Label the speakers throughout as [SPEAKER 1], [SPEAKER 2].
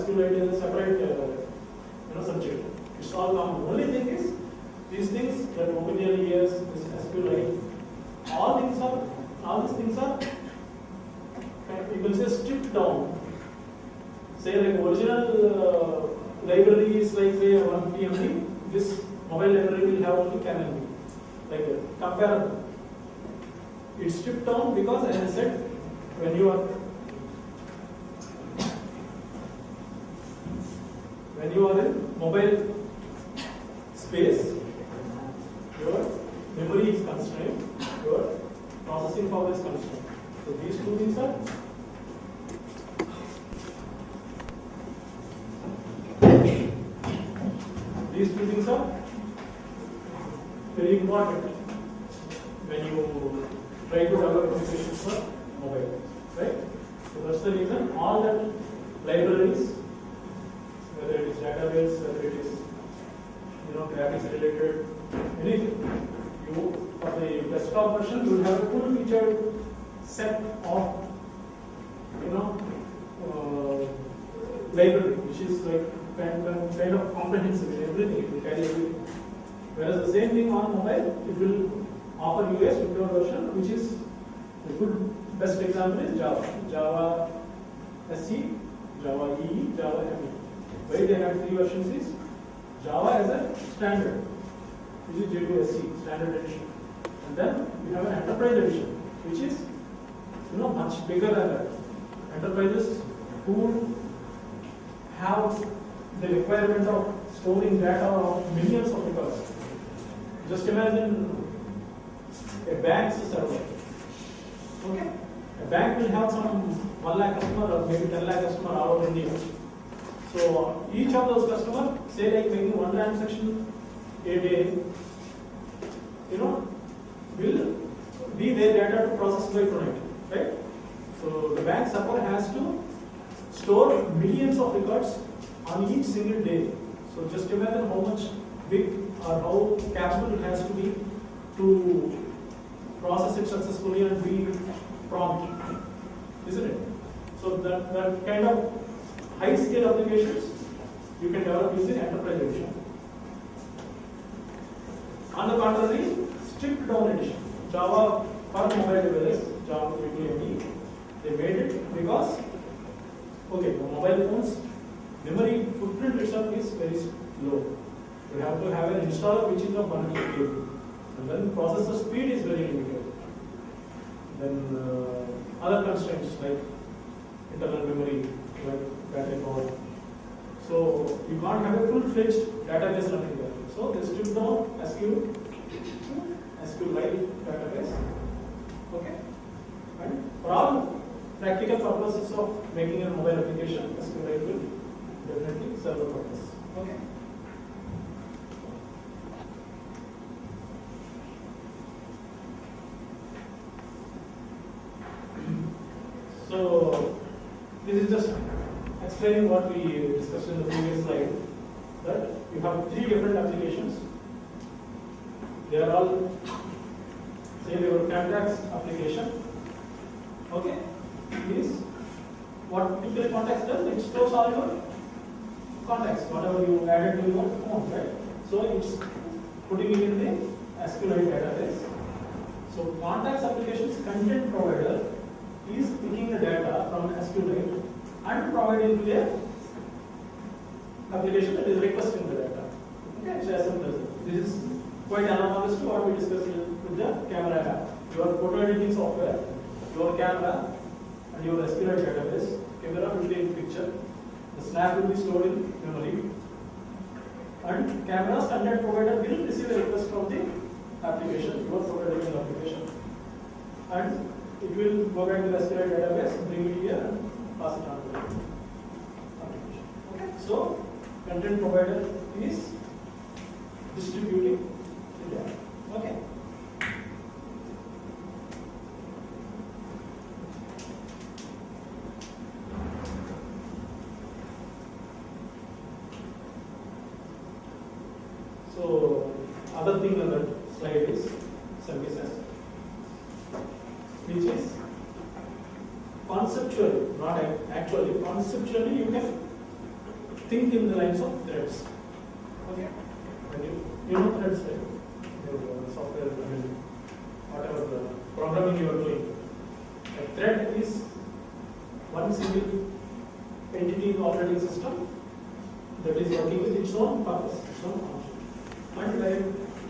[SPEAKER 1] SQLite is a separate subject. It's all common. Only thing is these things that OpenGL, ES, this SQLite, all these things are you can say stripped down. Say like original library is like say 1 PMD, this mobile library will have only CANLB. Like comparable. It's stripped down because, as I said, when you are in mobile space, your memory is constrained, your processing power is constrained. So these two things are very important when you try to develop applications for mobile, right? So that's the reason all that libraries, whether it is database, whether it is graphics related, anything, you for the desktop version you will have a full featured set of library, which is like kind of comprehensive in everything. It will carry everything. Whereas the same thing on mobile, it will offer you a secure version, which is the good best example is Java. Java SE, Java EE, Java ME. Why they have 3 versions is Java as a standard, which is J2SE, standard edition. And then we have an enterprise edition, which is much bigger than that. Enterprises who have the requirement of storing data of millions of records. Just imagine a bank's server. Okay? A bank will have some 1 lakh customer or maybe 10 lakh customer all over India. So each of those customers, say like making 1 transaction a day, will be their data to process by tonight, right? So the bank server has to store millions of records on each single day. So just imagine how much big or how capable it has to be to process it successfully and be prompt, isn't it? So that kind of high scale applications you can develop using enterprise edition. On the contrary, stripped down edition, Java for mobile devices, Java Pvt.Ltd, they made it because the mobile phones memory footprint itself is very low. You have to have an installer which is of 1 KB, and then processor speed is very limited. Then other constraints like internal memory, like battery power. So you can't have a full-fledged database running there. So they stripped down SQLite database. Okay, and for all practical purposes of making a mobile application, SQLite will definitely serve the purpose. Okay. So this is just explaining what we discussed in the previous slide, that you have 3 different applications. They are all, say your contacts application. Okay, is what typical contacts does, it stores all your contacts, whatever you added to your phone, right? So it's putting it in the SQLite database. So contacts application's content provider is picking the data from SQLite and providing to the application that is requesting the data. Okay, so as simple as that. This is quite analogous to what we discussed with the camera app. Your photo editing software, your camera, and your SQLite database. Camera will take picture. The snap will be stored in memory. And camera's content provider will receive a request from the application, your photo editing application. And it will go back to the SQLite database, bring it here, and pass it on to the application. Okay? So, content provider is distributing the data. Okay? So, other thing on that slide is services, which is conceptually, not actually, conceptually you can think in the lines of threads. Okay? When you know threads, right? Your software, I mean, whatever the programming you are doing. A thread is one single entity in the operating system that is working with its own purpose, its own function. And when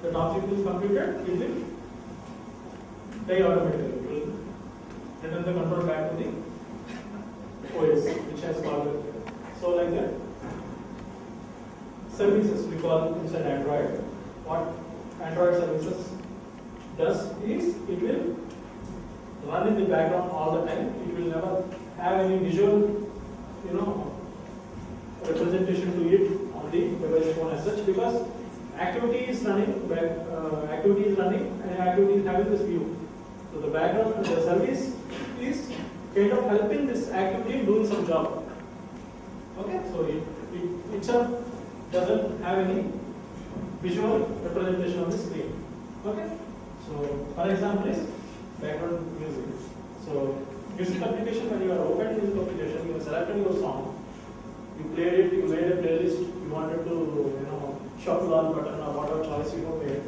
[SPEAKER 1] the object is completed, it will die automatically. It will return the control back to the OS, which has called it. So like that. Services we call inside Android. What Android services does is it will run in the background all the time. It will never have any visual, representation to it on the device phone as such, because activity is running, and activity is having this view. So the background, the service is kind of helping this activity doing some job. Okay, so it itself doesn't have any visual representation on the screen. Okay, so for example is background music. So music application, when you are opening music application, you are selecting your song, you played it, you made a playlist, you wanted to shuffle on button or whatever choice you have made,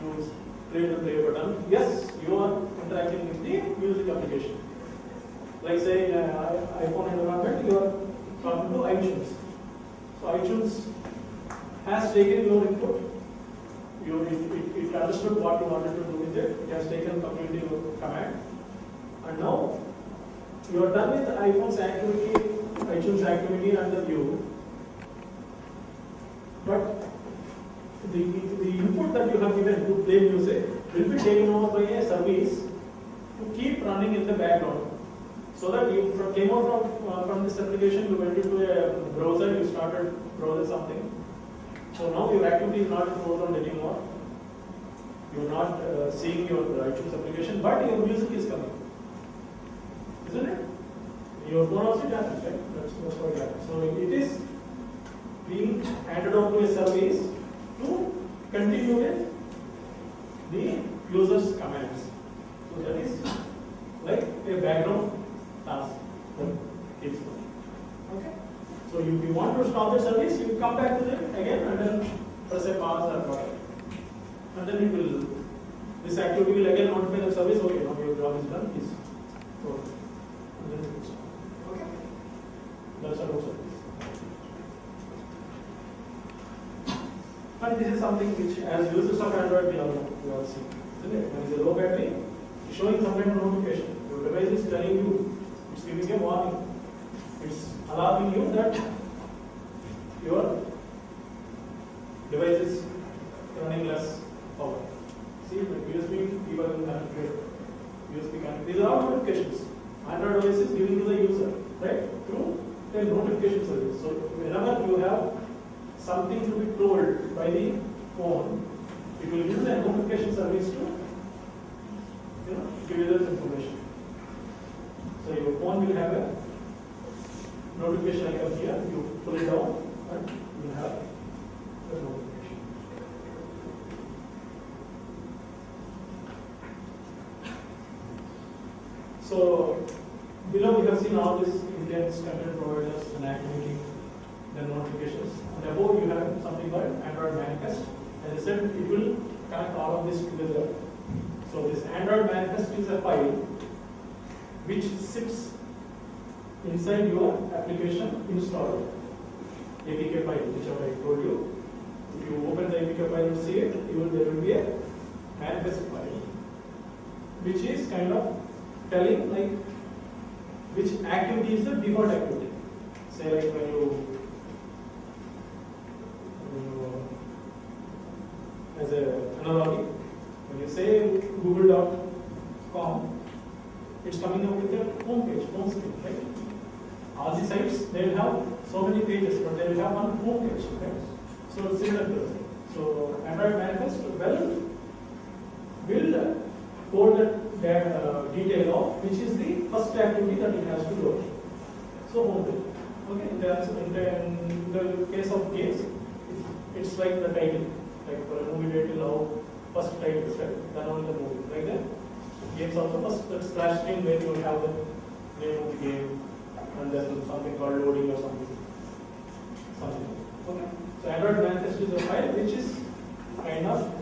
[SPEAKER 1] you play the play button. Yes, you are interacting with the music application. Like say in iPhone environment, you are talking to iTunes. So iTunes has taken your input. It understood what you wanted to do with it. It has taken completely your command. And now you are done with iPhone's activity, iTunes activity and the view. But the input that you have given to play music will be taken over by a service to keep running in the background. So that you came out from this application, you went into a browser, you started browsing something. So now your activity is not in the foreground anymore. You are not seeing your iTunes application, but your music is coming. Isn't it? Your phone also it happens, right? That's what it happens. So it is being handed over to a service to continue with the user's commands. So that is like a background task that keeps going. Okay? So if you want to stop the service, you come back to it again and then press a pause or whatever. And then it will, this activity will again notify the service, okay, now your job is done, please. And then it will stop. Okay? That's our service. And this is something which, as users of Android, we all see. Isn't it? When it's a low battery, it's showing some kind of notification. Your device is telling you, it's giving a warning. It's alarming you that your device is running less power. See, with USB, people can connect USB connect. These are all notifications. Android device is giving to the user, right? Through a notification service. So whenever you have something to be told by the phone, it will use a notification service to give you this information. So your phone will have a notification icon here, you pull it down and you will have the notification. So below we have seen all these intents, content providers and activity, then notifications. And above you have something called Android manifest. As I said, it will connect all of this together. So this Android manifest is a file which sits inside your application installed APK file, whichever I told you. If you open the APK file and see it, there will be a manifest file, which is kind of telling like which activity is the default activity. Say like when you as an analogy, when you say google.com, it's coming up with a home page, home screen, right? All the sites, they will have so many pages, but they will have one home page, right? So it's similar to it. So Android manifest will hold that detail of which is the first activity that it has to do. So home page. Okay, in the case of games, it's like the title. Like for a movie title, how first title is right, then only the movie. Like that. Games also first that splash screen where you have the name of the game and then something called loading or something. So Android manifest is a file which is kind of